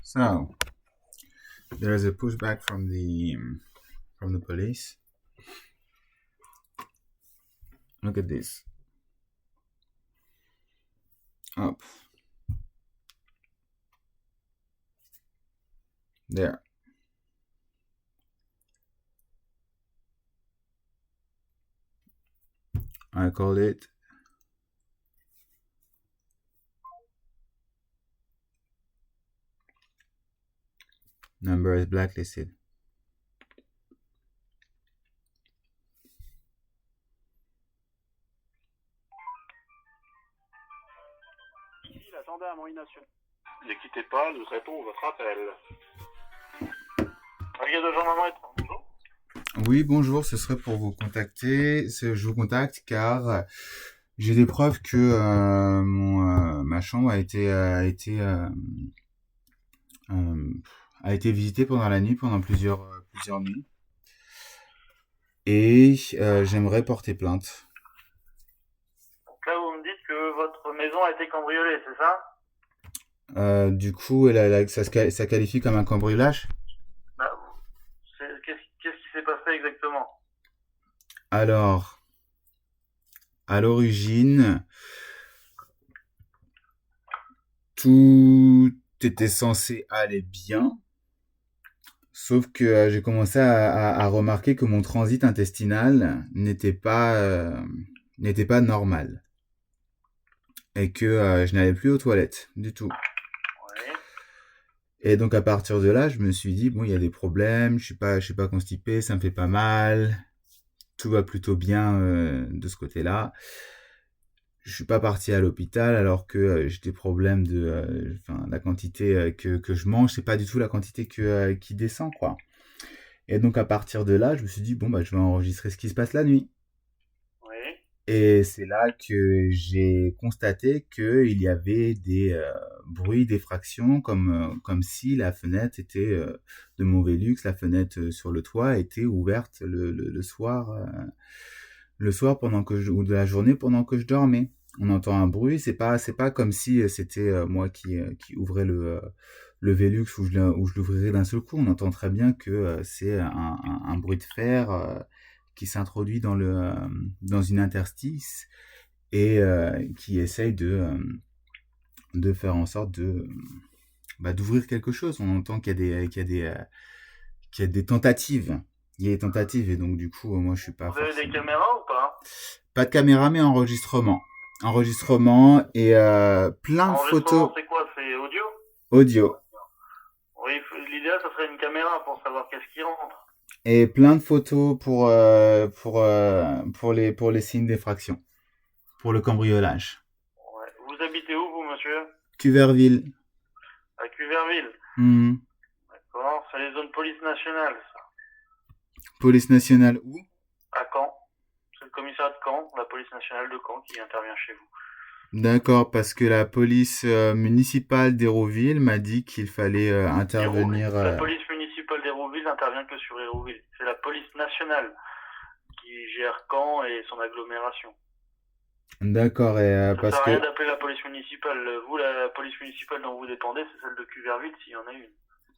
So there is a pushback from the police. Look at this. Up. There. I call it number is blacklisted. La gendarmerie nationale. Ne quittez pas, nous traitons votre appel. Brigade de gendarmerie, bonjour. Oui, bonjour, ce serait pour vous contacter. Je vous contacte car j'ai des preuves que ma chambre a été visitée pendant la nuit, pendant plusieurs nuits. Et j'aimerais porter plainte. Donc là, vous me dites que votre maison a été cambriolée, c'est ça? Du coup, ça qualifie comme un cambriolage? Bah, qu'est-ce qui s'est passé exactement? Alors, à l'origine, tout était censé aller bien, sauf que j'ai commencé à remarquer que mon transit intestinal n'était pas normal et que je n'allais plus aux toilettes du tout. Oui. Et donc à partir de là, je me suis dit bon, il y a des problèmes, je suis pas constipé, ça me fait pas mal, tout va plutôt bien de ce côté-là. Je suis pas parti à l'hôpital alors que j'ai des problèmes la quantité que je mange, c'est pas du tout la quantité qui descend, quoi. Et donc à partir de là, je me suis dit bon bah je vais enregistrer ce qui se passe la nuit. Oui. Et c'est là que j'ai constaté qu'il y avait des bruits d'effraction comme si la fenêtre était de mon Velux, la fenêtre sur le toit était ouverte le soir ou de la journée pendant que je dormais. On entend un bruit, c'est pas comme si c'était moi qui ouvrais le Velux ou je l'ouvrirais d'un seul coup. On entend très bien que c'est un bruit de fer qui s'introduit dans une interstice et qui essaye de faire en sorte d'ouvrir quelque chose. On entend qu'il y a des tentatives. Il y a des tentatives et donc du coup, moi je suis pas Vous avez forcément... des caméras ou pas? Pas de caméra mais enregistrement. Enregistrement et plein de photos. Enregistrement, c'est quoi? C'est audio? Audio. Oui, l'idéal, ça serait une caméra pour savoir qu'est-ce qui rentre. Et plein de photos pour les signes d'effraction. Pour le cambriolage. Ouais. Vous habitez où, vous, monsieur? Cuverville. À Cuverville. Mmh. D'accord, c'est les zones police nationale, ça. Police nationale où? À Caen. C'est le commissariat de Caen, la police nationale de Caen qui intervient chez vous. D'accord, parce que la police municipale d'Hérouville m'a dit qu'il fallait intervenir... La police municipale d'Hérouville n'intervient que sur Hérouville. C'est la police nationale qui gère Caen et son agglomération. D'accord, et ça sert à rien d'appeler la police municipale. Vous, la police municipale dont vous dépendez, c'est celle de Cuverville, s'il y en a une.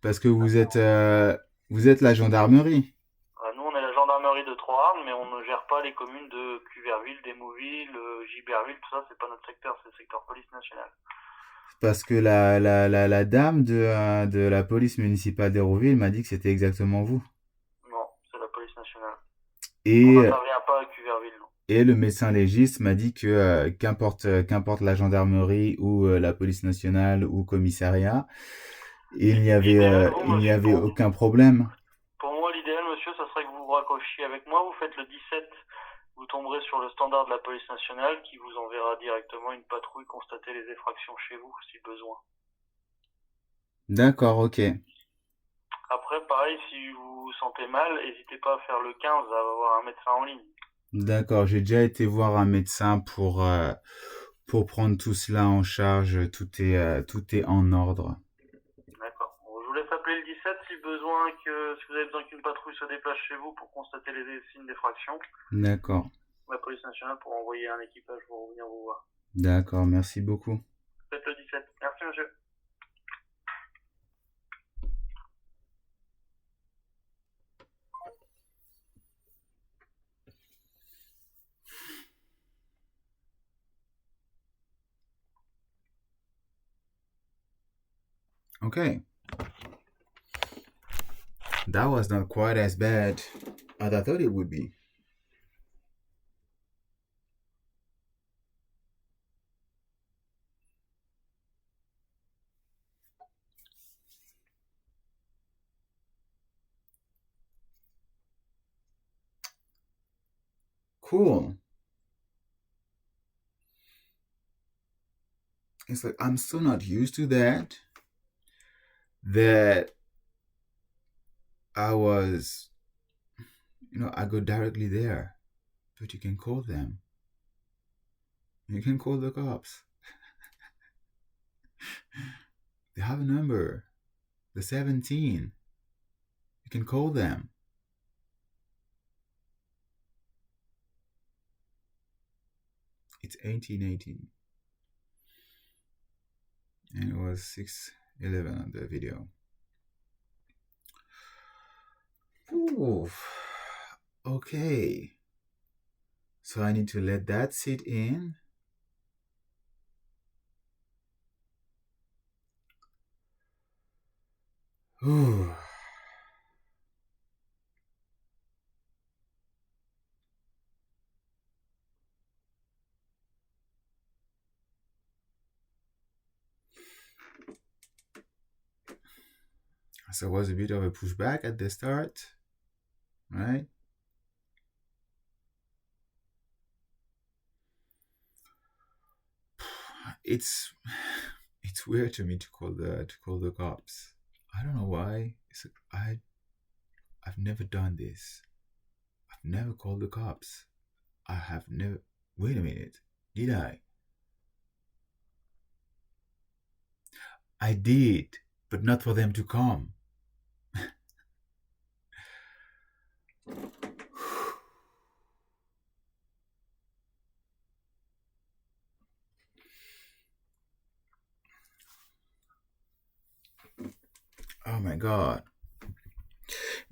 Parce que vous êtes la gendarmerie. Nous, on est la gendarmerie de Troarn, mais on ne gère pas les communes de Cuverville, d'Hémouville, Giberville, tout ça, c'est pas notre secteur, c'est le secteur police nationale. Parce que la dame de la police municipale d'Hérouville m'a dit que c'était exactement vous. Non, c'est la police nationale. Et, on n'intervient pas à Cuverville, non. Et le médecin légiste m'a dit que qu'importe la gendarmerie ou la police nationale ou commissariat, il n'y avait aucun problème. Pour moi, l'idéal, monsieur, ça serait que vous vous raccrochiez avec moi. Vous faites le 17, vous tomberez sur le standard de la police nationale qui vous enverra directement une patrouille constater les effractions chez vous, si besoin. D'accord, ok. Après, pareil, si vous vous sentez mal, n'hésitez pas à faire le 15, à avoir un médecin en ligne. D'accord, j'ai déjà été voir un médecin pour prendre tout cela en charge. Tout est en ordre. D'accord. Bon, je vous laisse appeler le 17 si vous avez besoin qu'une patrouille se déplace chez vous pour constater les signes d'effraction. D'accord. La police nationale pour envoyer un équipage pour venir vous voir. D'accord, merci beaucoup. Faites le 17. Merci, monsieur. Okay. That was not quite as bad as I thought it would be. Cool. It's like I'm still not used to that. That I was, I go directly there. But you can call them. You can call the cops. They have a number. The 17. You can call them. It's 1818. And it was 6:11 on the video. Ooh. Okay. So I need to let that sit in. Ooh. So it was a bit of a pushback at the start, right? It's it's weird to me to call the cops. I don't know why. It's like I've never done this. I've never called the cops. I have never. Wait a minute. Did I? I did, but not for them to come. Oh my god.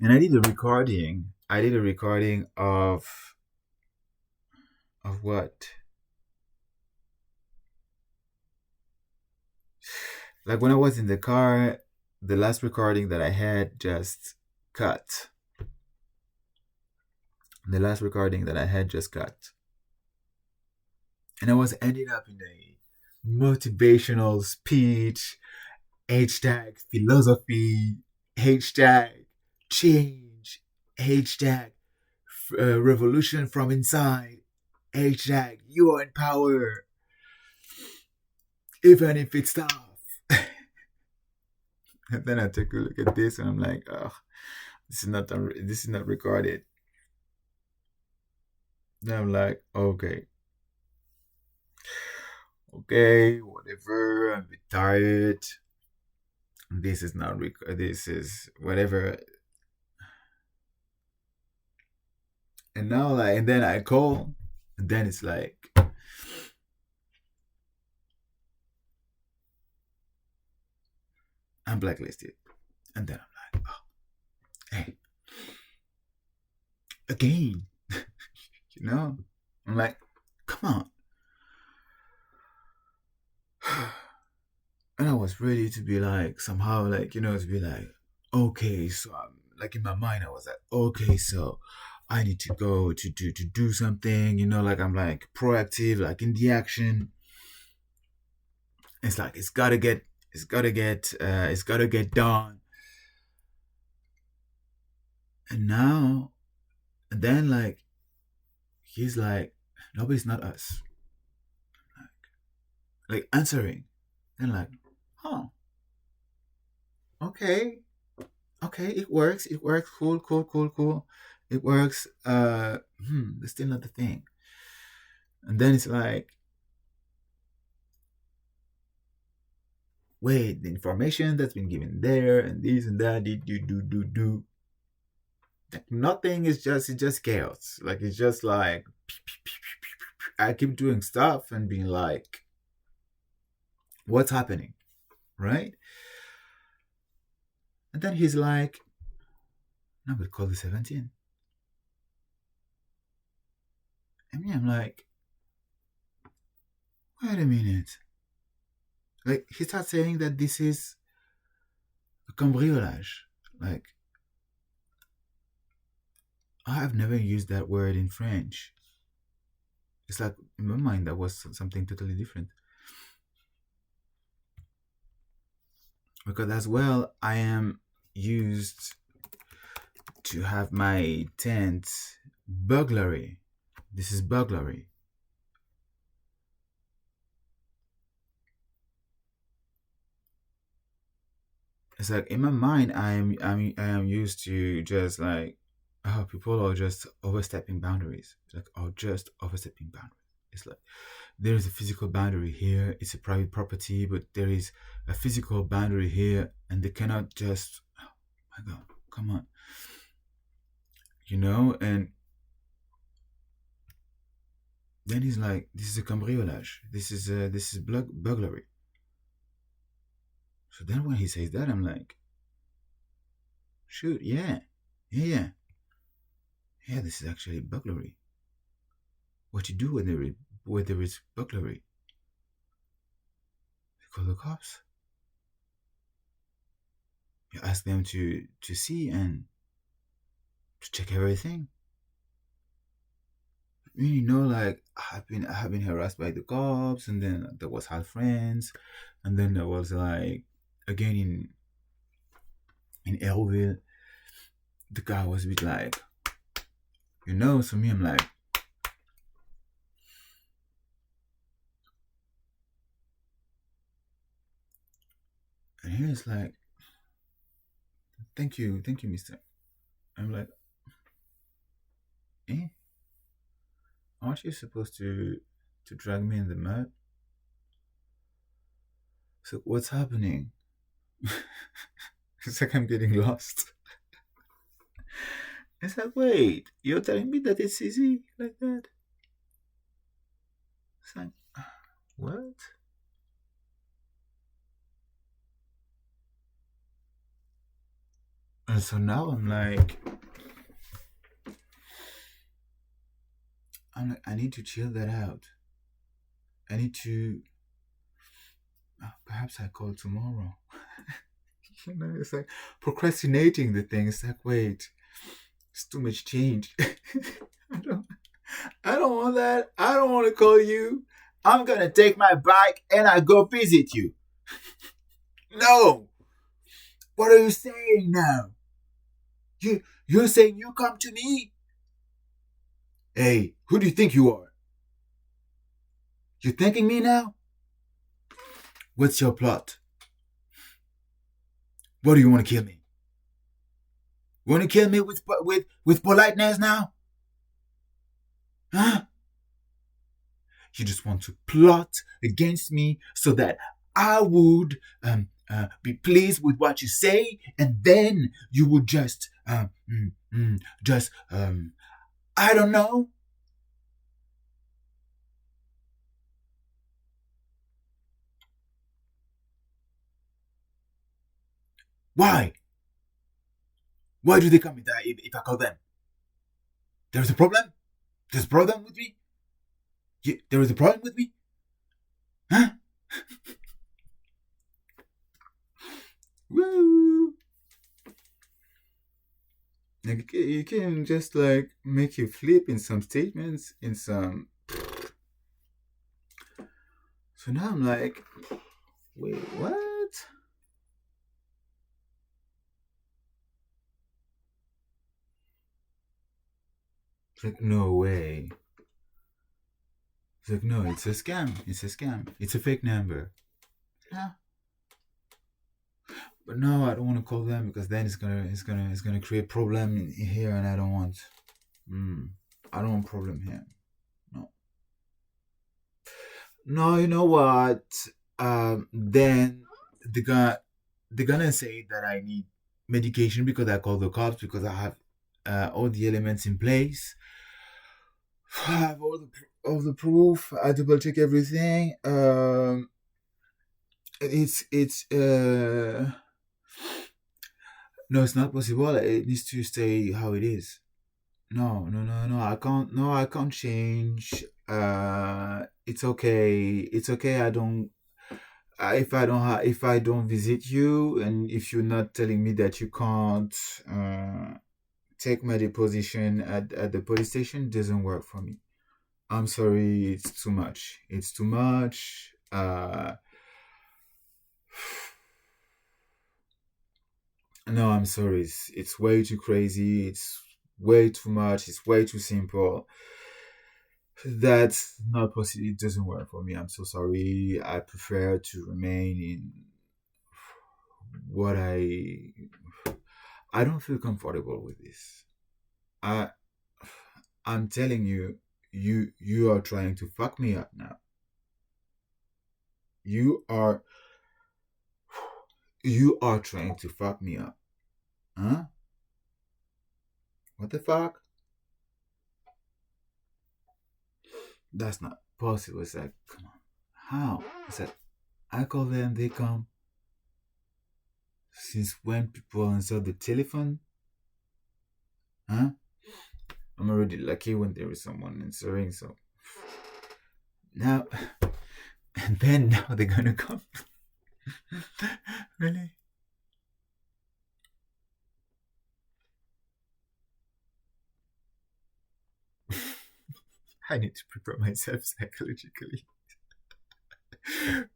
And I did a recording. I did a recording of what? Like when I was in the car, the last recording that I had just cut. The last recording that I had just cut. And I was ending up in a motivational speech, hashtag philosophy, hashtag change, hashtag revolution from inside, hashtag you are in power, even if it's tough. And then I took a look at this and I'm like, oh, this is not recorded. Then I'm like, okay, whatever. I'm a bit tired. This is not this is whatever. And now like, and then I call, and then it's like, I'm blacklisted. And then I'm like, oh, hey, again. I'm like, come on. And I was ready to be like, somehow, like, to be like, okay, so I'm like in my mind, I was like, okay, so I need to go to do something, like I'm like proactive, like in the action. It's like it's gotta get done. And now, and then like he's like, no, but it's not us. Like answering. And like, huh, okay, it works. It works. Cool, cool, cool, cool. It works. That's still not the thing. And then it's like, wait, the information that's been given there and this and that, do. Nothing is just, it's just chaos. Like, it's just like, I keep doing stuff and being like, what's happening? Right? And then he's like, no, but call the 17. I mean, I'm like, wait a minute. Like, he starts saying that this is cambriolage. Like, I have never used that word in French. It's like, in my mind, that was something totally different. Because as well, I am used to have my tent burglary. This is burglary. It's like in my mind, I am used to just like, oh, people are just overstepping boundaries. Like, are just overstepping boundaries. It's like there is a physical boundary here. It's a private property, but there is a physical boundary here, and they cannot just. Oh my God, come on. And then he's like, this is a cambriolage. This is burglary. So then when he says that, I'm like, shoot, yeah, yeah, yeah. This is actually burglary. What you do when there is burglary? You call the cops. You ask them to see and to check everything. Like I have been harassed by the cops, and then there was half friends, and then there was like again in Airville, the guy was a bit like, so me, I'm like, and he was like, thank you, mister. I'm like, eh? Aren't you supposed to drag me in the mud? So what's happening? It's like I'm getting lost. It's like, wait, you're telling me that it's easy like that? It's like, what? And so now I need to chill that out. I need to, perhaps I call tomorrow. It's like procrastinating the thing. It's like, wait, it's too much change. I don't want that. I don't want to call you. I'm gonna take my bike and I go visit you. No. What are you saying now? You're saying you come to me? Hey, who do you think you are? You thanking me now? What's your plot? What do you want to kill me? You want to kill me with politeness now? Huh? You just want to plot against me so that I would be pleased with what you say, and then you would just I don't know. Why? Why do they come with that if I call them? There's a problem? There's a problem with me? There is a problem with me? Huh? Woo! Like, it can just like make you flip in some statements, in some. So now I'm like, wait, what? It's like, no way. It's like, no, it's a scam. It's a scam. It's a fake number. Yeah. But no, I don't want to call them because then it's gonna create problem here, and I don't want. I don't want problem here. No. No, you know what? Then they're gonna say that I need medication because I called the cops because I have all the elements in place. I have all the proof. I double check everything. It's no, it's not possible. It needs to stay how it is. No, no, no, no. I can't. No, I can't change. It's okay. It's okay. I don't. if I don't visit you, and if you're not telling me that you can't take my deposition at the police station, doesn't work for me. I'm sorry, it's too much. It's too much. No, I'm sorry. It's way too crazy. It's way too much. It's way too simple. That's not possible. It doesn't work for me. I'm so sorry. I prefer to remain in what I don't feel comfortable with this. I I'm telling you, you are trying to fuck me up now. You are you are trying to fuck me up. Huh? What the fuck? That's not possible. It's like, come on. How? It's like, I call them, they come. Since when people answer the telephone? Huh? I'm already lucky when there is someone answering, so. Now, and then now they're gonna come. Really? I need to prepare myself psychologically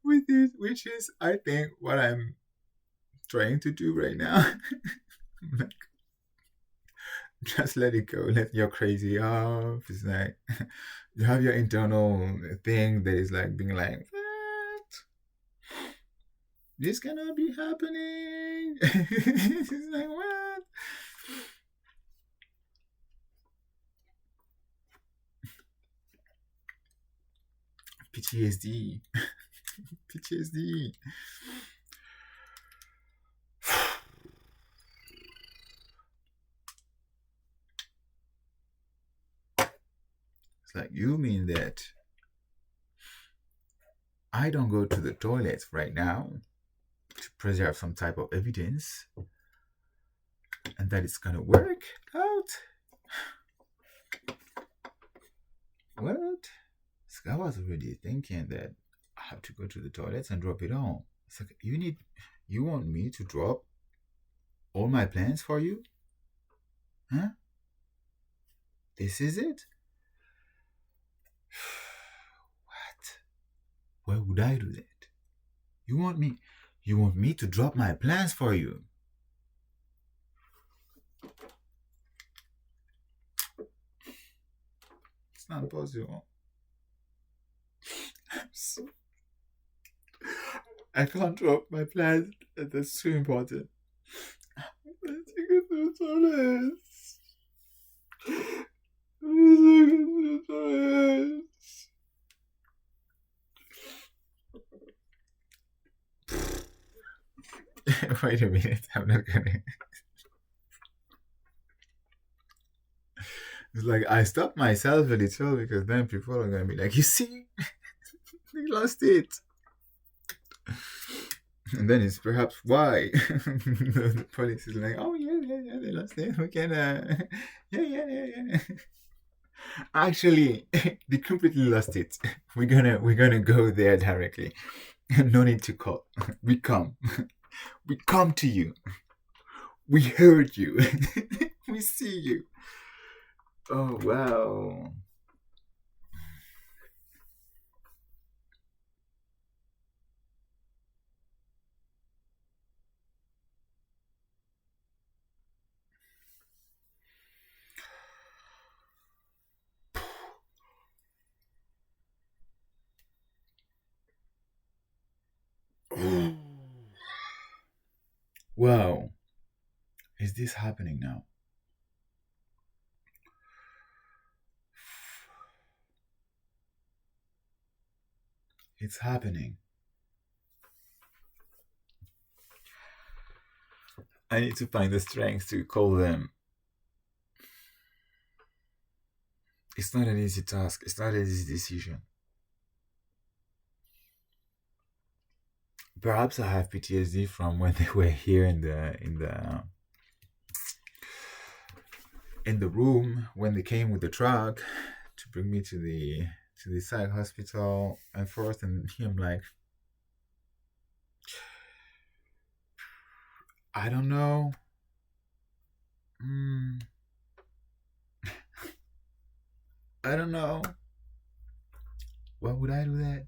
with this, which is, I think, what I'm trying to do right now. Like, just let it go. Let your crazy off. It's like you have your internal thing that is like being like, what? This cannot be happening. It's like, what? PTSD. PTSD. It's like, you mean that I don't go to the toilet right now to preserve some type of evidence and that it's gonna work out? What? So I was already thinking that I have to go to the toilet and drop it all. It's like, you want me to drop all my plans for you? Huh? This is it? What? Why would I do that? You want me to drop my plans for you? It's not possible. I can't drop my plans. That's too important. Let's go to the toilet. Let's go to the toilet. Wait a minute. I'm not gonna. It's like I stopped myself a little because then people are gonna be like, you see, we lost it. And then it's perhaps why the police is like, oh yeah, they lost it. We can, yeah. Actually, they completely lost it. We're gonna go there directly. No need to call. We come to you. We heard you. We see you. Oh wow. Wow. Is this happening now? It's happening. I need to find the strength to call them. It's not an easy task. It's not an easy decision. Perhaps I have PTSD from when they were here in the room when they came with the truck to bring me to the psych hospital and forth, and I'm like, I don't know. I don't know. Why would I do that?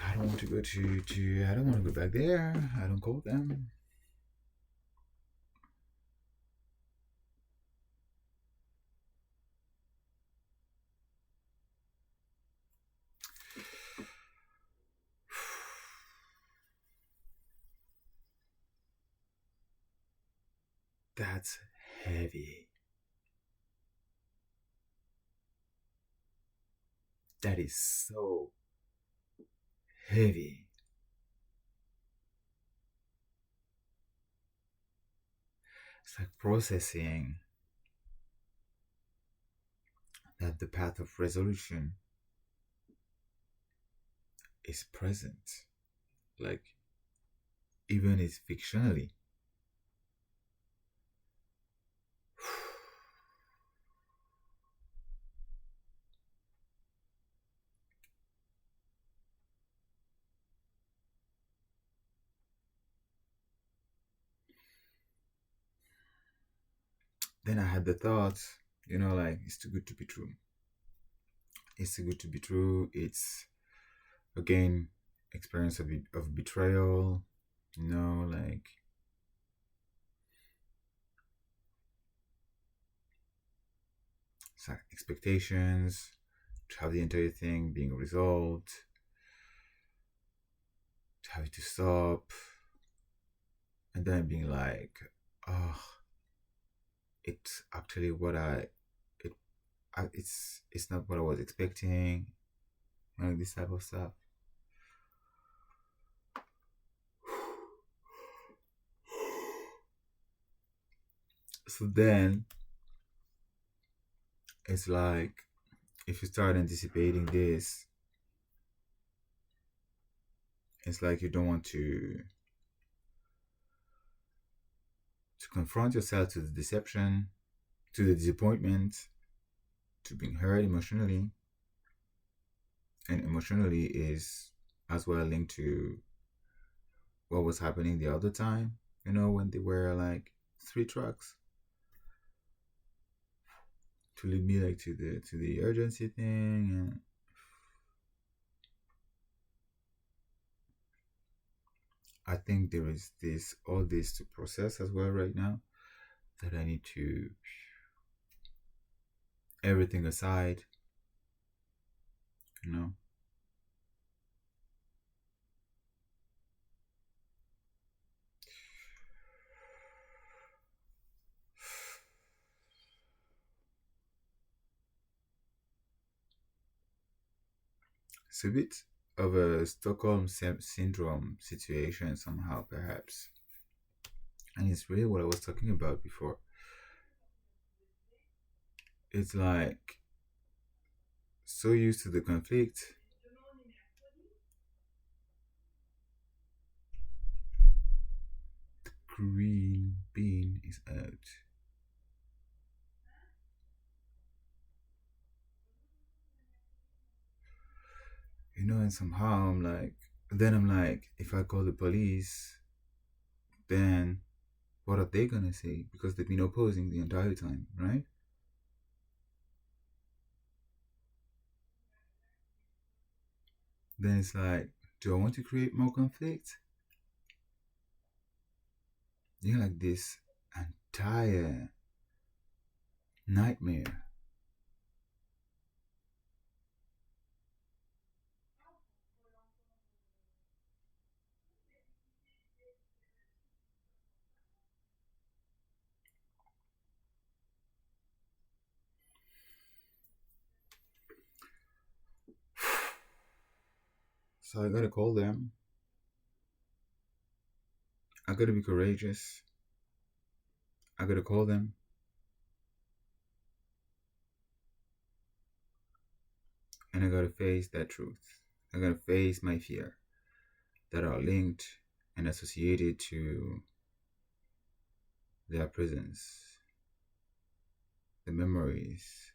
I don't want to go to I don't want to go back there. I don't call them. That's heavy. That is so heavy. It's like processing that the path of resolution is present. Like, even it's fictionally. Then I had the thought, like, it's too good to be true. It's too good to be true. It's, again, experience of betrayal, like, it's like expectations, to have the entire thing being resolved, to have it to stop, and then being like, oh, it's actually what it's not what I was expecting, this type of stuff. So then it's like, if you start anticipating this, it's like you don't want to confront yourself to the deception, to the disappointment, to being hurt emotionally. And emotionally is as well linked to what was happening the other time, when they were like 3 trucks to lead me like to the urgency thing. And I think there is all this to process as well right now, that I need to everything aside, you know. It's a bit of a Stockholm syndrome situation somehow, perhaps. And it's really what I was talking about before. It's like, so used to the conflict. Green bean is out. And somehow then I'm like, if I call the police, then what are they gonna say? Because they've been opposing the entire time, right? Then it's like, do I want to create more conflict? Like this entire nightmare. So I gotta call them. I gotta be courageous. I gotta call them. And I gotta face that truth. I gotta face my fear that are linked and associated to their presence, the memories.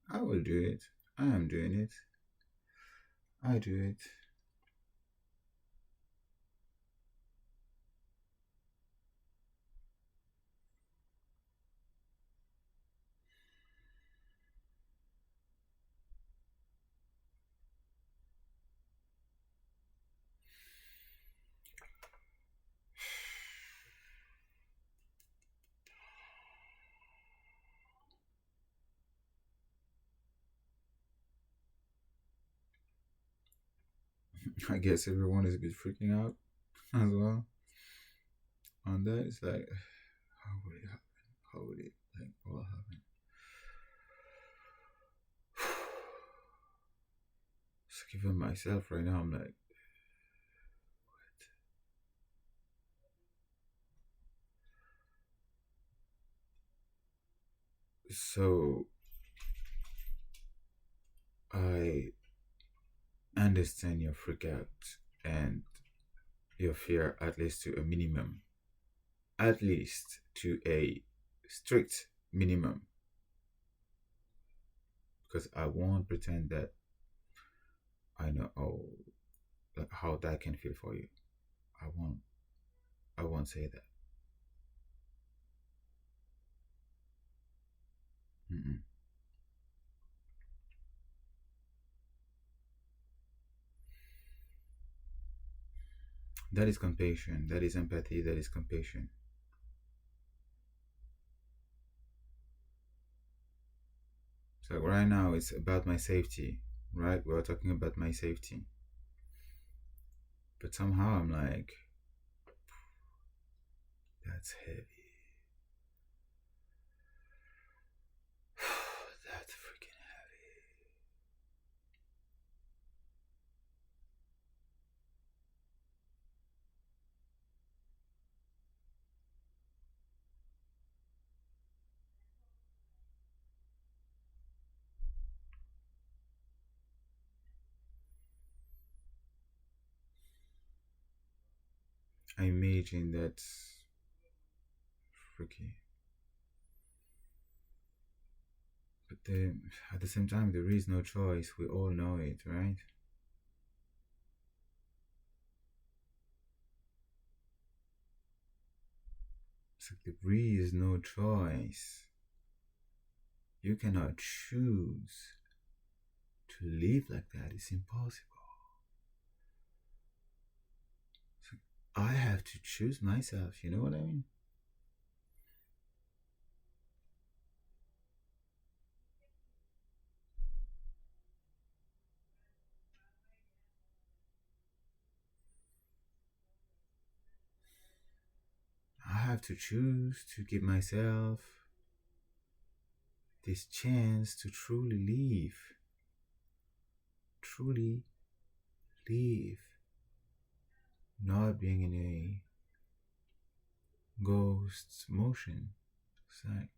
I will do it. I am doing it. I do it. I guess everyone is a bit freaking out as well on that. It's like, how would it happen? How would it like all happen? So even myself right now, I'm like, so I understand your freak out and your fear at least to a minimum, at least to a strict minimum, because I won't pretend that I know like how that can feel for you. I won't. I won't say that. Mm-mm. That is compassion. That is empathy. That is compassion. So right now it's about my safety, right? We're talking about my safety, but somehow I'm like, that's heavy. That's freaking heavy. I imagine that's freaky, but then at the same time there is no choice. We all know it, right? It's like there is no choice. You cannot choose to live like that. It's impossible. It's like, I have to choose myself. You know what I mean? I have to choose to give myself this chance to truly live, not being in a ghost motion. It's like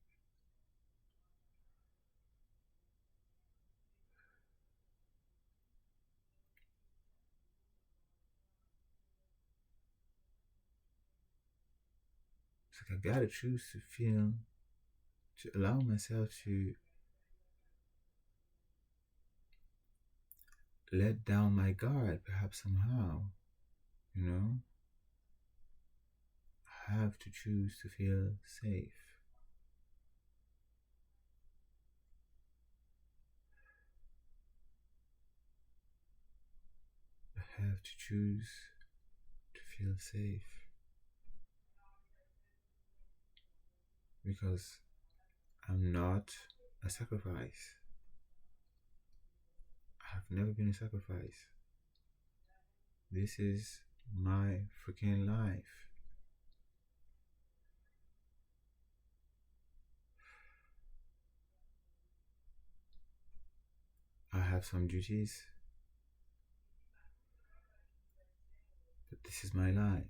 I gotta choose to feel, to allow myself to let down my guard, perhaps somehow, you know? I have to choose to feel safe. I have to choose to feel safe because I'm not a sacrifice. I have never been a sacrifice. This is my freaking life. I have some duties, but this is my life.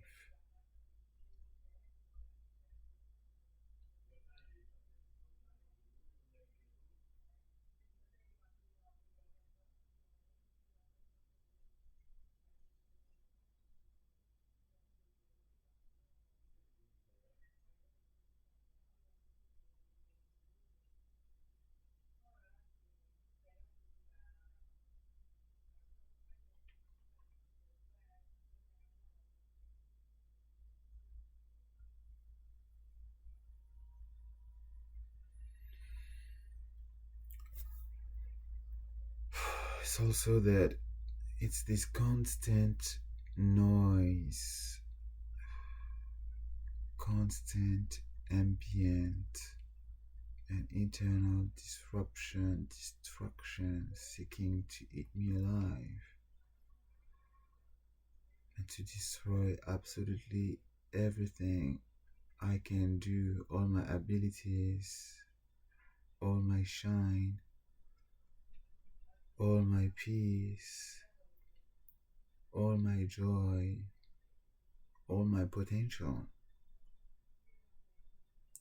it's also that it's this constant noise, constant ambient and internal disruption, destruction, seeking to eat me alive and to destroy absolutely everything I can do, all my abilities, all my shine, all my peace, all my joy, all my potential.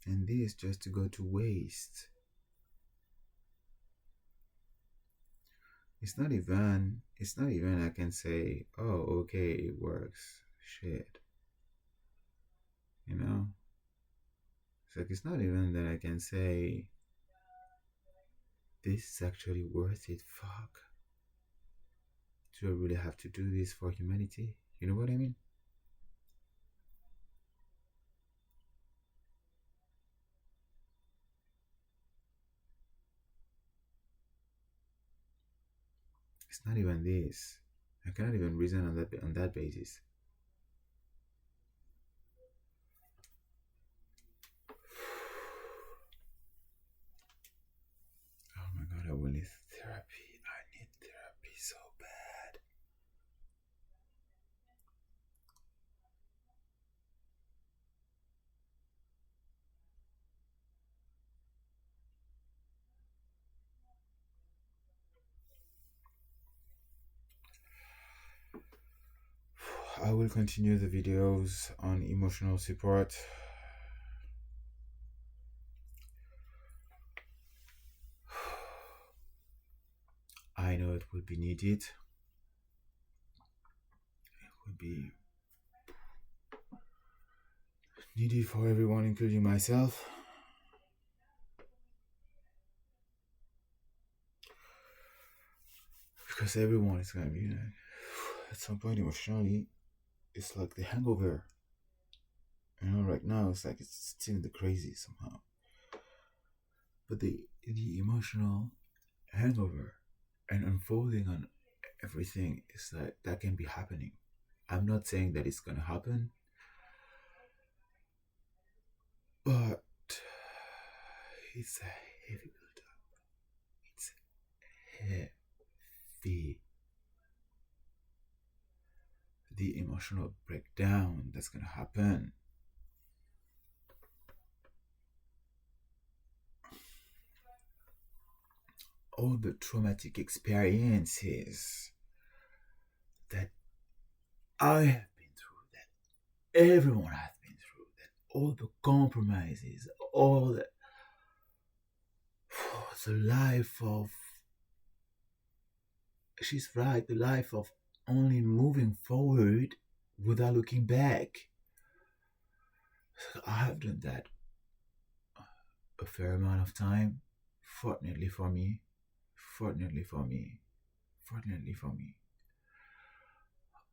And this just to go to waste. It's not even I can say, oh, okay, it works. Shit. You know? It's not even that I can say, this is actually worth it. Fuck. Do I really have to do this for humanity? You know what I mean? It's not even this. I cannot even reason on that basis. Oh my god, I will need therapy. I need therapy so bad. I will continue the videos on emotional support. I know it will be needed. It will be needed for everyone, including myself. Because everyone is gonna be like, at some point emotionally, it's like the hangover. Right now it's like it's still the crazy somehow. But the emotional hangover and unfolding on everything is like that can be happening. I'm not saying that it's gonna happen, but it's a heavy build-up. It's heavy. The emotional breakdown that's gonna happen. All the traumatic experiences that I have been through, that everyone has been through, that all the compromises, all the life of, she's right, the life of only moving forward without looking back. I have done that a fair amount of time. Fortunately for me, fortunately for me, fortunately for me,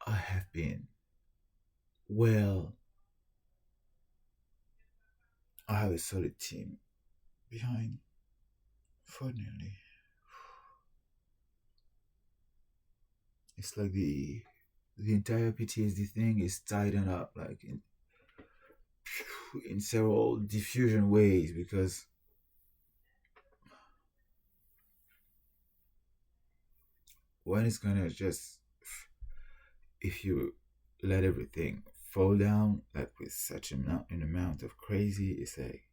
I have been well. I have a solid team behind. Fortunately, it's like the entire PTSD thing is tightened up like in several diffusion ways, because when it's gonna just, if you let everything fall down like with such an amount of crazy, it's like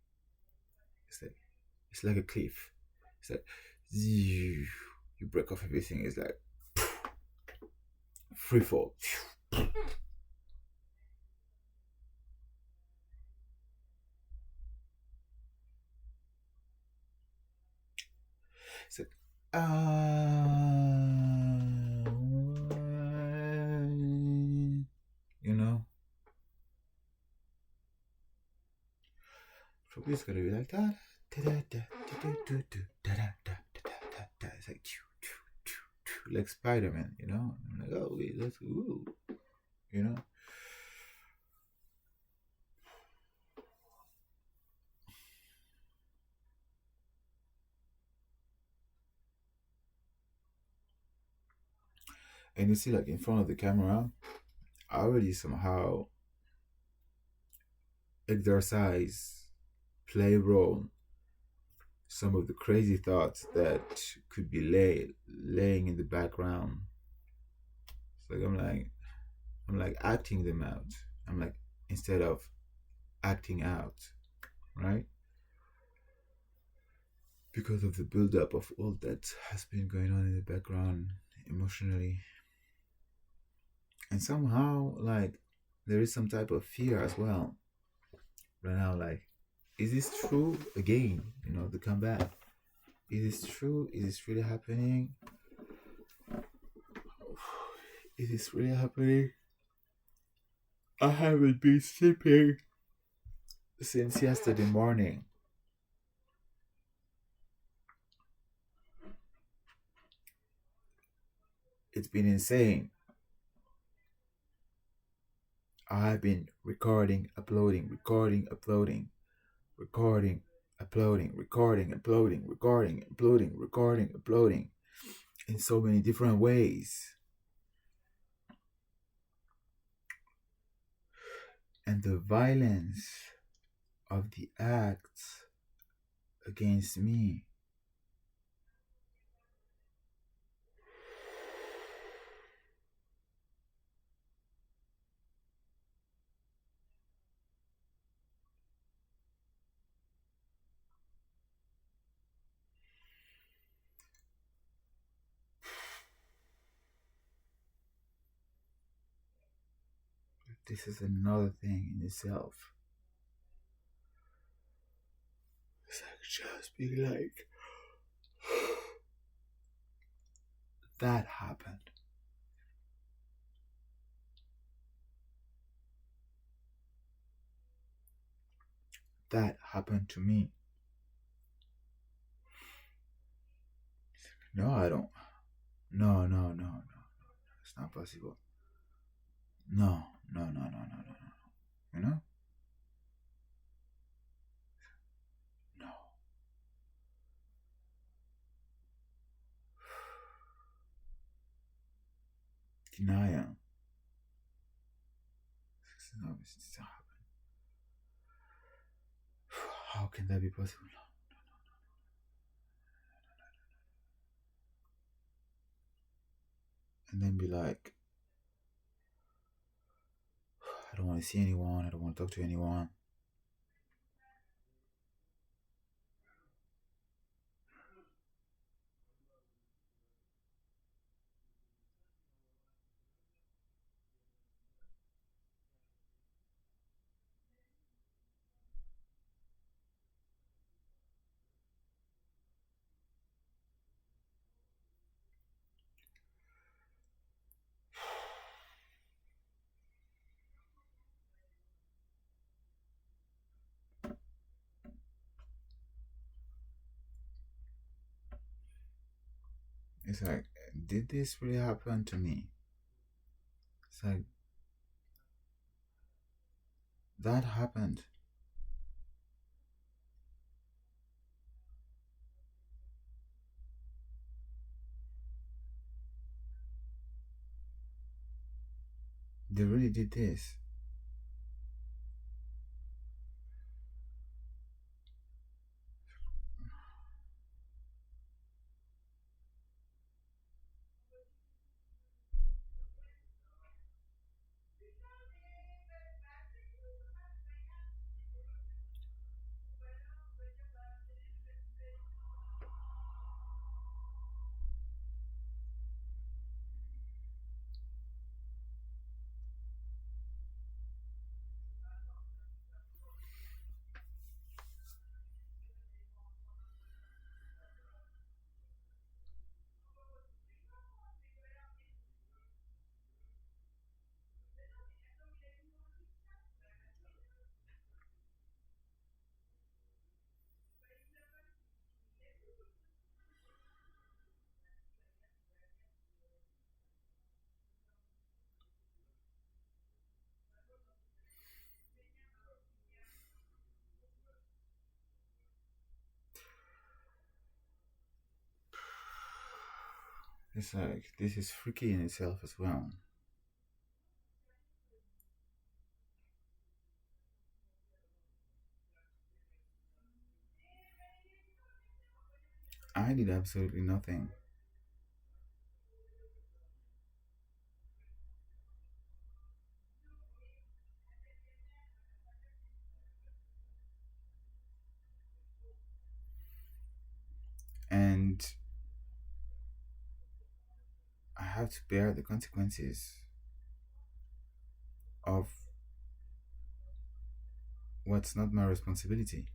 a cliff. It's like you break off everything. It's like free fall. It's like you know, probably it's gonna be like that. It's like like Spider-Man, I'm like, oh wait, that's ooh, you know. And you see, like in front of the camera, I already somehow exercise, play a role, some of the crazy thoughts that could be laying in the background. So I'm like acting them out. I'm like instead of acting out, right? Because of the buildup of all that has been going on in the background emotionally. And somehow, like, there is some type of fear as well. Right now, like, is this true again? The comeback. Is this true? Is this really happening? Is this really happening? I haven't been sleeping since yesterday morning. It's been insane. I've been recording, uploading, recording, uploading, recording, uploading, recording, uploading, recording, uploading, recording, uploading in so many different ways. And the violence of the acts against me, this is another thing in itself. It's like just being like, that happened. That happened to me. No, I don't. No, no, no, no. It's not possible. No, no, no, no, no, no, no. You know? No. Denial. It's not happening. How can that be possible? And then be like, I don't want to see anyone. I don't want to talk to anyone. It's like, did this really happen to me? It's like, that happened. They really did this. It's like, this is freaky in itself as well. I did absolutely nothing. And I have to bear the consequences of what's not my responsibility.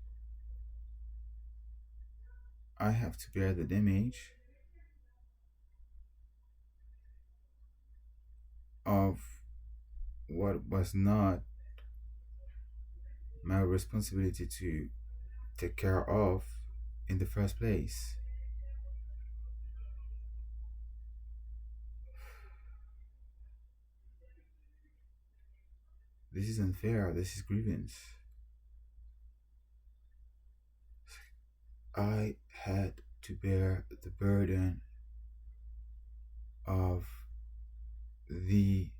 I have to bear the damage of what was not my responsibility to take care of in the first place. This is unfair. This is grievance. I had to bear the burden of the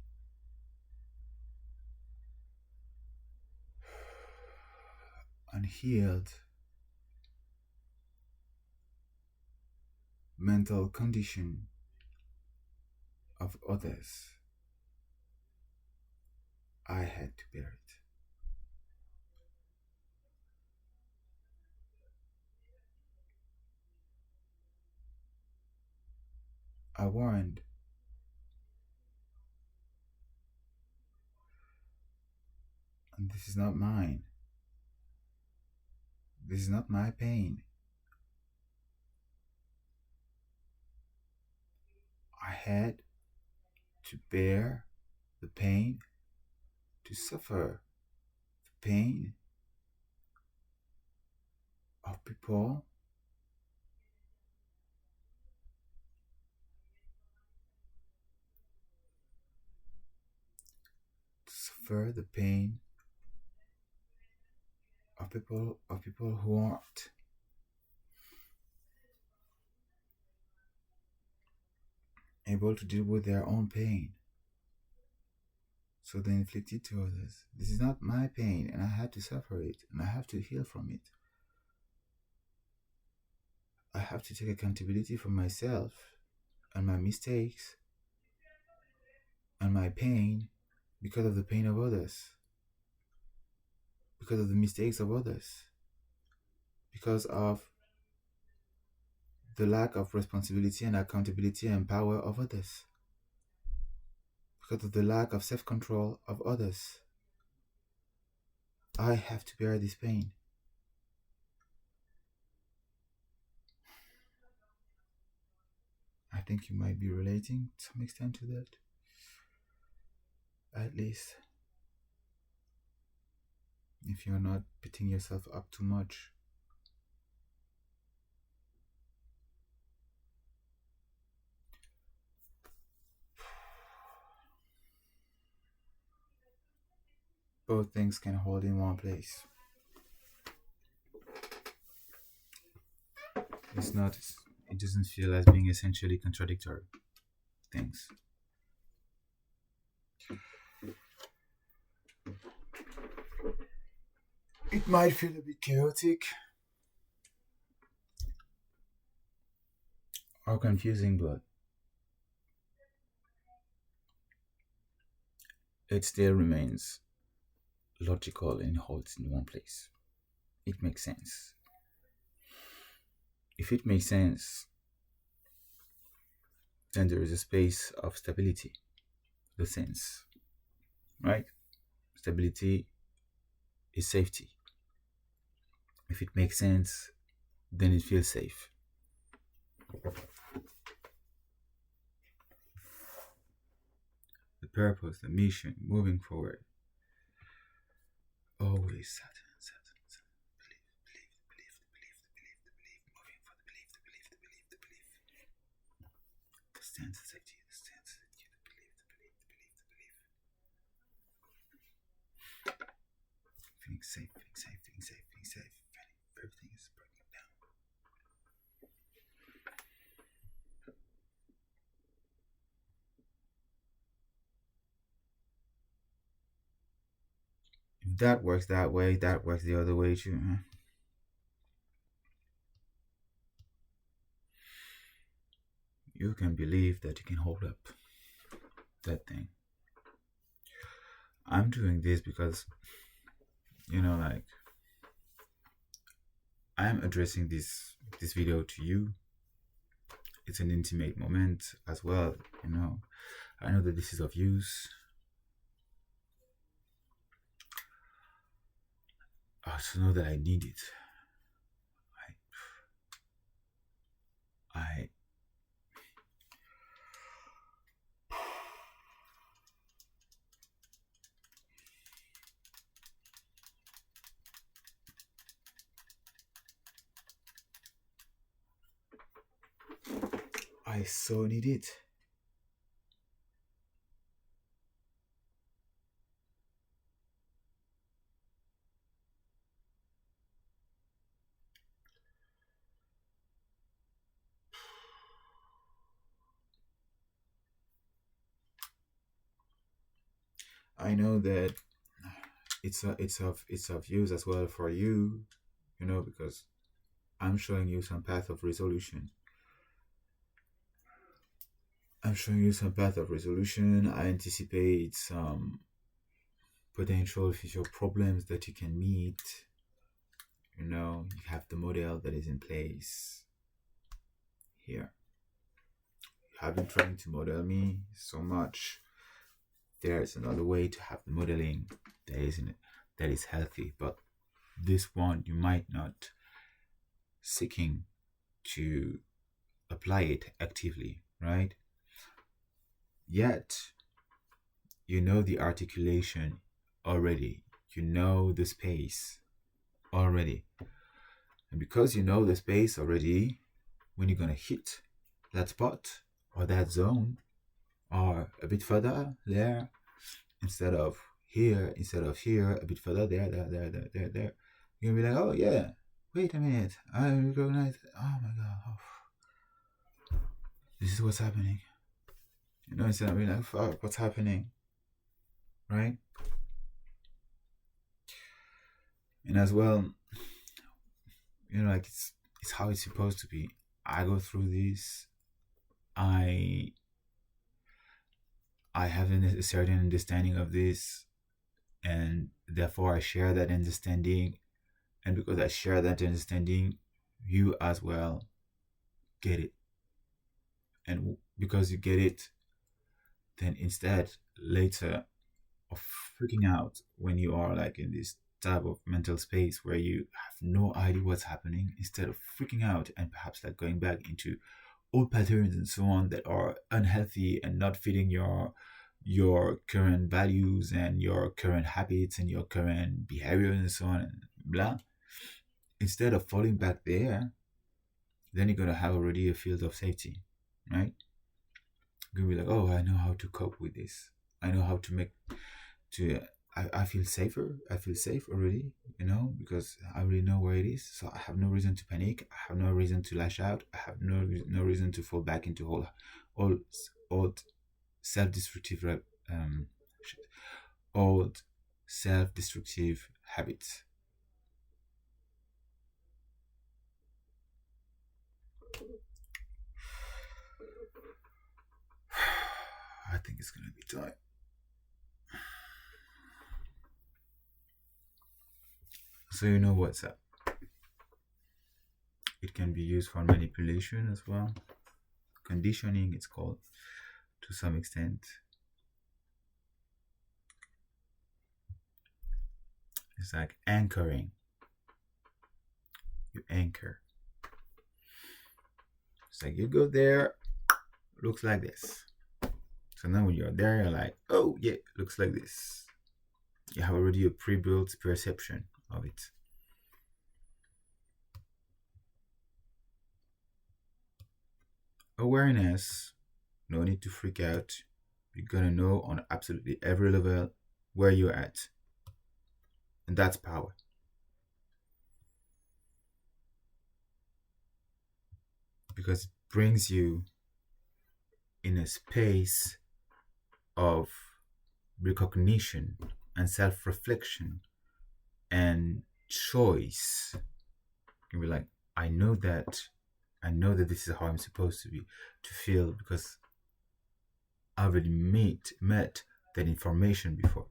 unhealed mental condition of others. I had to bear it. I warned, and this is not mine. This is not my pain. I had to bear the pain, to suffer the pain of people to suffer the pain of people who aren't able to deal with their own pain. So they inflict it to others. This is not my pain, and I had to suffer it, and I have to heal from it. I have to take accountability for myself and my mistakes and my pain because of the pain of others, because of the mistakes of others, because of the lack of responsibility and accountability and power of others, because of the lack of self-control of others. I have to bear this pain. I think you might be relating to some extent to that, at least if you're not beating yourself up too much. Both things can hold in one place. It's not, it doesn't feel as being essentially contradictory things. It might feel a bit chaotic or confusing, but it still remains logical and holds in one place. It makes sense. If it makes sense, then there is a space of stability, the sense, right? Stability is safety. If it makes sense, then it feels safe. The purpose, the mission, moving forward. Always Saturn, Saturn, Saturn. Believe, moving for the belief, the belief, the belief, the belief. The stance, the safety, the stance, the belief, the belief, the belief, the belief. Feeling safe, feeling safe, feeling safe, feeling safe. Everything is breaking down. If that works that way, that works the other way too. You can believe that you can hold up that thing. I'm doing this because, like, I'm addressing this video to you. It's an intimate moment as well. I know that this is of use. I also know that I need it. I I so need it. I know that it's of use as well for you, because I'm showing you some path of resolution. I anticipate some potential future problems that you can meet. You have the model that is in place here. You have been trying to model me so much. There's another way to have the modeling that is healthy, but this one you might not seeking to apply it actively, right? Yet you know the articulation already. You know the space already. And because you know the space already, when you're gonna hit that spot or that zone or a bit further there, instead of here, a bit further there, you're gonna be like, oh yeah, wait a minute, I recognize it. Oh my god, this is what's happening. Instead of being like, fuck, what's happening, right? And as well, like it's how it's supposed to be. I go through this. I have a certain understanding of this, and therefore I share that understanding. And because I share that understanding, you as well get it. And because you get it, then instead later of freaking out when you are like in this type of mental space where you have no idea what's happening, instead of freaking out and perhaps like going back into old patterns and so on that are unhealthy and not fitting your current values and your current habits and your current behavior and so on and blah, instead of falling back there, then you're going to have already a field of safety, right? You're going to be like, oh, I know how to cope with this. I know how to I feel safer. I feel safe already, because I already know where it is. So I have no reason to panic. I have no reason to lash out. I have no reason to fall back into old self-destructive old self-destructive habits. I think it's gonna be time. So you know what's up. It can be used for manipulation as well. Conditioning, it's called, to some extent. It's like anchoring. You anchor. It's like you go there, looks like this. So now when you're there, you're like, oh yeah, looks like this. You have already a pre-built perception of it. Awareness, no need to freak out. You're gonna know on absolutely every level where you're at. And that's power. Because it brings you in a space of recognition and self-reflection and choice. You be like, I know that this is how I'm supposed to feel because I've already met that information before.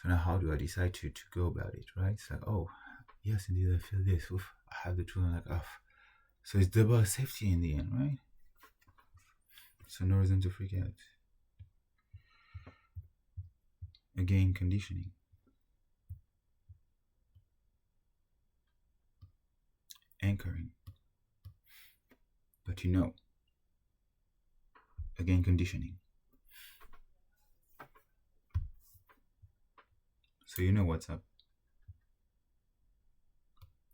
So now how do I decide to go about it, right? It's like, oh, yes, indeed, I feel this. Oof, I have the truth. I'm like, oh. So it's double safety in the end, right? So no reason to freak out. Again, conditioning. Anchoring. But you know. Again, conditioning. So you know what's up.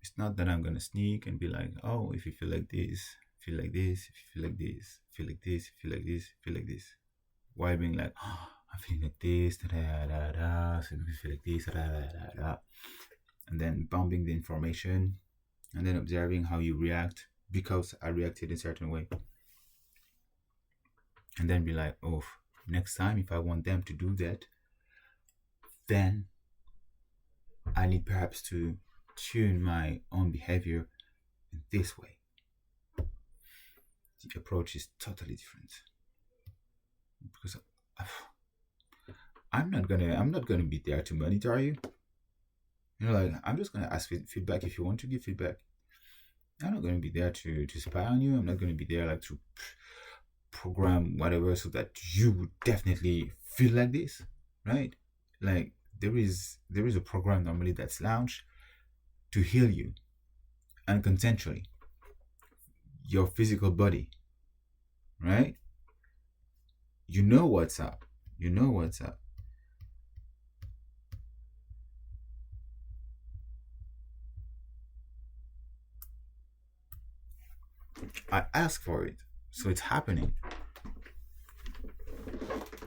It's not that I'm gonna sneak and be like, oh, if you feel like this, feel like this. If you feel like this, feel like this. Feel like this, feel like this. While being like, oh, I'm feeling like this, da da da da. So you feel like this, da da da da. And then bumping the information, and then observing how you react because I reacted in a certain way. And then be like, oh, next time if I want them to do that, then I need perhaps to tune my own behavior in this way. The approach is totally different because I'm not gonna be there to monitor you. You know, like I'm just gonna ask feedback if you want to give feedback. I'm not gonna be there to spy on you. I'm not gonna be there like to program whatever so that you would definitely feel like this, right? Like there is a program normally that's launched to heal you unconsensually, your physical body, right? You know what's up. You know what's up. I ask for it, so it's happening.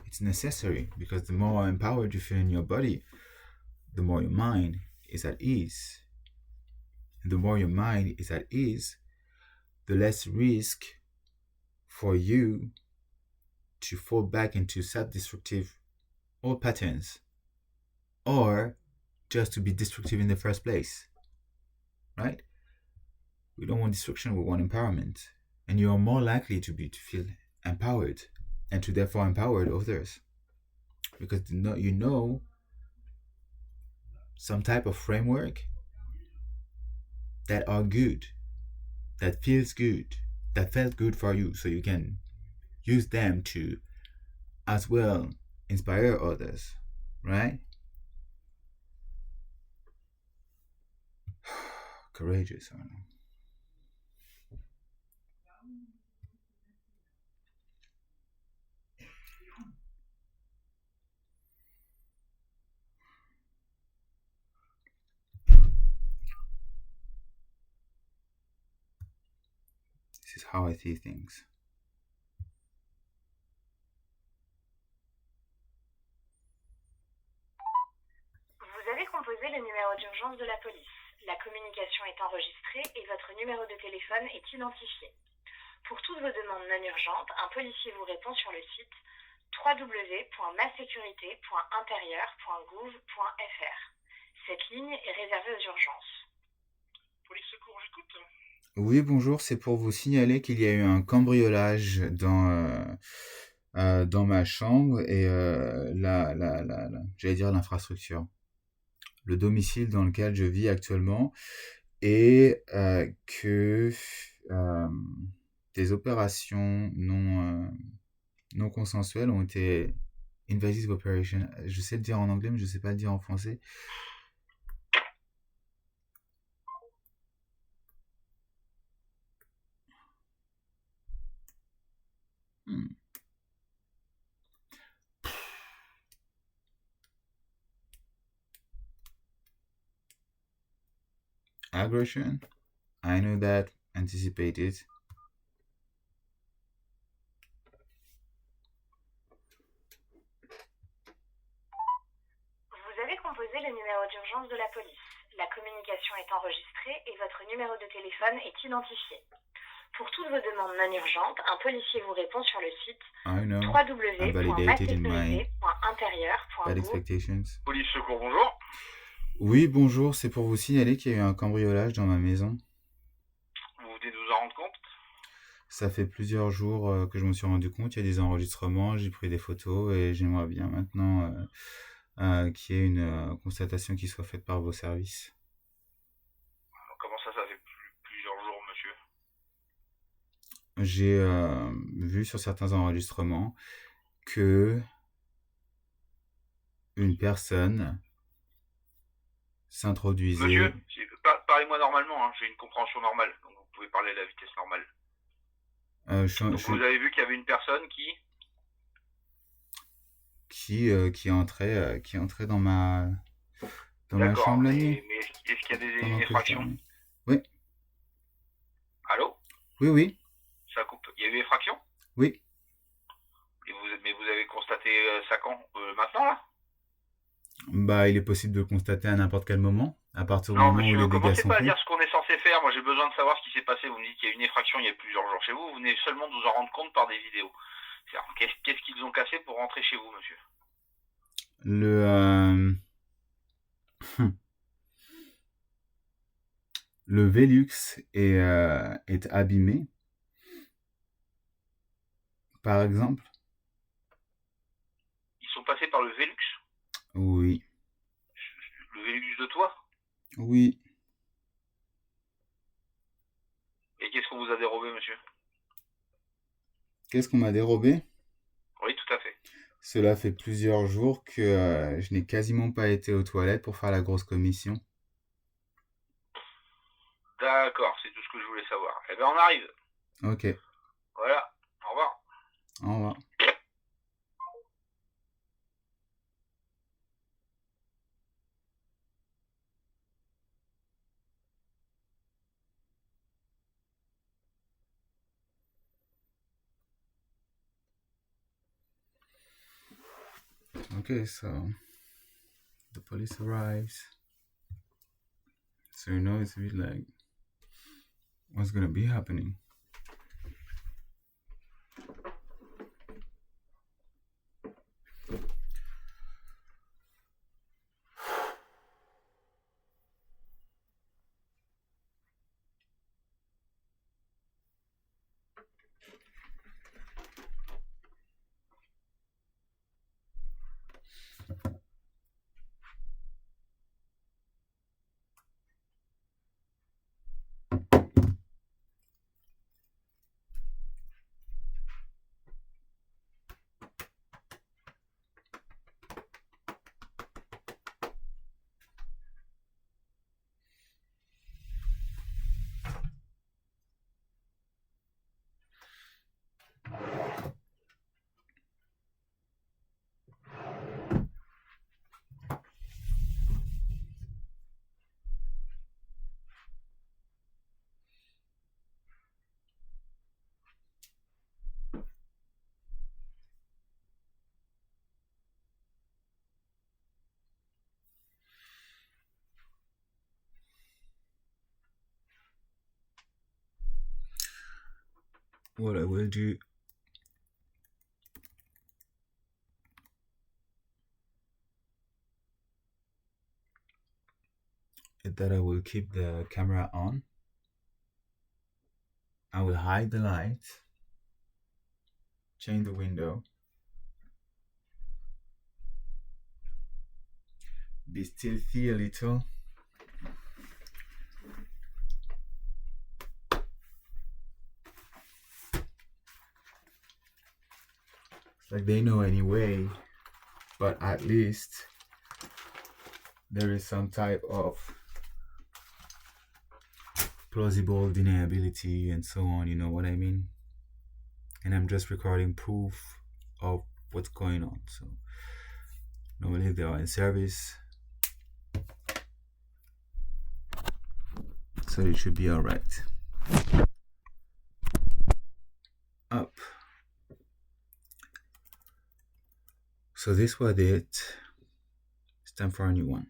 It's necessary because the more empowered you feel in your body, the more your mind is at ease. And the more your mind is at ease, the less risk for you to fall back into self-destructive old patterns or just to be destructive in the first place, right? We don't want destruction, we want empowerment. And you are more likely to feel empowered and to therefore empower others because you know some type of framework that are good, that feels good, that felt good for you, so you can use them to as well inspire others, right? Courageous, I don't know. This is how I see things. Vous avez composé le numéro d'urgence de la police. La communication est enregistrée et votre numéro de téléphone est identifié. Pour toutes vos demandes non urgentes, un policier vous répond sur le site www.masécurité.intérieur.gouv.fr. Cette ligne est réservée aux urgences. Police secours, j'écoute. Oui, bonjour, c'est pour vous signaler qu'il y a eu un cambriolage dans ma chambre et j'allais dire l'infrastructure, le domicile dans lequel je vis actuellement, et que des opérations non consensuelles ont été invasive operation. Je sais le dire en anglais, mais je sais pas le dire en français. Aggression. I know that. Anticipated. Vous avez composé le numéro d'urgence de la police. La communication est enregistrée et votre numéro de téléphone est identifié. Pour toutes vos demandes non urgentes, un policier vous répond sur le site www.masécurité.intérieur.gouv.fr. Bad expectations. Police secours, bonjour. Oui, bonjour, c'est pour vous signaler qu'il y a eu un cambriolage dans ma maison. Vous venez de vous en rendre compte? Ça fait plusieurs jours que je me suis rendu compte, il y a des enregistrements, j'ai pris des photos et j'aimerais bien maintenant qu'il y ait une constatation qui soit faite par vos services. Comment ça fait plusieurs jours, monsieur? J'ai vu sur certains enregistrements que une personne Monsieur, s'introduisait. parlez-moi normalement, hein, j'ai une compréhension normale, donc vous pouvez parler à la vitesse normale. Donc vous avez vu qu'il y avait une personne qui entrait dans ma D'accord, chambre la nuit mais est-ce qu'il y a pendant une que je effraction? dormais. Oui, Allô? oui, oui, Ça coupe. Il y a eu effraction? oui. Mais vous avez constaté ça quand? Maintenant, là? Bah, il est possible de le constater à n'importe quel moment, à partir du Non, moment où monsieur, les dégâts commencez sont pas à faits. dire ce qu'on est censé faire. Moi, j'ai besoin de savoir ce qui s'est passé. Vous me dites qu'il y a une effraction il y a plusieurs jours chez vous. Vous venez seulement de vous en rendre compte par des vidéos. Qu'est-ce qu'ils ont cassé pour rentrer chez vous, monsieur? Le, le Velux est abîmé, par exemple. Ils sont passés par le Velux? Oui, Le Velux de toi? oui. Et qu'est-ce qu'on vous a dérobé, monsieur? Qu'est-ce qu'on m'a dérobé? Oui, tout à fait. Cela fait plusieurs jours que je n'ai quasiment pas été aux toilettes pour faire la grosse commission. D'accord, c'est tout ce que je voulais savoir. Eh ben, on arrive. Ok, Voilà. Au revoir. au revoir. Okay, so the police arrives. So it's a bit like, what's gonna be happening? What I will do is that I will keep the camera on. I will hide the light, change the window, be stealthy a little. It's like they know anyway, but at least there is some type of plausible deniability and so on, you know what I mean? And I'm just recording proof of what's going on. So normally they are in service, so it should be all right. Up. So this was it. It's time for a new one.